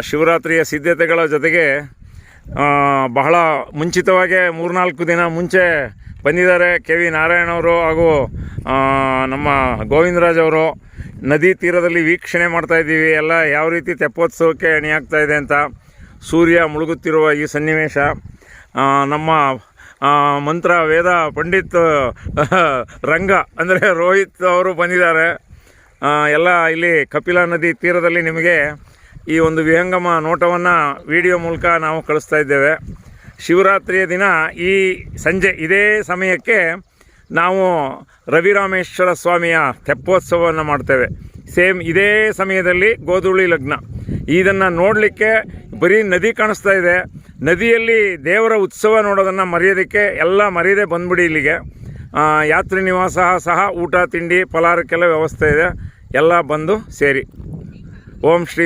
ಶಿವರಾತ್ರಿಯ ಸಿದ್ಧತೆಗಳ ಜೊತೆಗೆ ಬಹಳ ಮುಂಚಿತವಾಗೇ 3-4 ದಿನ ಮುಂಚೆ ಬಂದಿದ್ದಾರೆ ಕೆ ವಿ ನಾರಾಯಣವರು ಹಾಗೂ ನಮ್ಮ ಗೋವಿಂದರಾಜ್ ಅವರು. ನದಿ ತೀರದಲ್ಲಿ ವೀಕ್ಷಣೆ ಮಾಡ್ತಾಯಿದ್ದೀವಿ ಎಲ್ಲ ಯಾವ ರೀತಿ ತೆಪ್ಪೋತ್ಸವಕ್ಕೆ ಅಣಿಯಾಗ್ತಾಯಿದೆ ಅಂತ. ಸೂರ್ಯ ಮುಳುಗುತ್ತಿರುವ ಈ ಸನ್ನಿವೇಶ ನಮ್ಮ ಮಂತ್ರ ವೇದ ಪಂಡಿತ್ ರಂಗ ಅಂದರೆ ರೋಹಿತ್ ಅವರು ಬಂದಿದ್ದಾರೆ. ಎಲ್ಲ ಇಲ್ಲಿ ಕಪಿಲಾ ನದಿ ತೀರದಲ್ಲಿ ನಿಮಗೆ ಈ ಒಂದು ವಿಹಂಗಮ ನೋಟವನ್ನು ವಿಡಿಯೋ ಮೂಲಕ ನಾವು ಕಳಿಸ್ತಾ ಇದ್ದೇವೆ. ಶಿವರಾತ್ರಿಯ ದಿನ ಈ ಸಂಜೆ ಇದೇ ಸಮಯಕ್ಕೆ ನಾವು ರವಿರಾಮೇಶ್ವರ ಸ್ವಾಮಿಯ ತೆಪ್ಪೋತ್ಸವವನ್ನು ಮಾಡ್ತೇವೆ. ಸೇಮ್ ಇದೇ ಸಮಯದಲ್ಲಿ ಗೋಧೂಳಿ ಲಗ್ನ. ಇದನ್ನು ನೋಡಲಿಕ್ಕೆ ಬರೀ ನದಿ ಕಾಣಿಸ್ತಾ ಇದೆ. ನದಿಯಲ್ಲಿ ದೇವರ ಉತ್ಸವ ನೋಡೋದನ್ನು ಮರೆಯೋದಕ್ಕೆ ಎಲ್ಲ ಮರೆಯದೆ ಬಂದ್ಬಿಡಿ ಇಲ್ಲಿಗೆ. ಯಾತ್ರಿ ನಿವಾಸ ಸಹ ಊಟ ತಿಂಡಿ ಫಲಾರಕ್ಕೆಲ್ಲ ವ್ಯವಸ್ಥೆ ಇದೆ. ಎಲ್ಲ ಬಂದು ಸೇರಿ. ಓಂ ಶ್ರೀ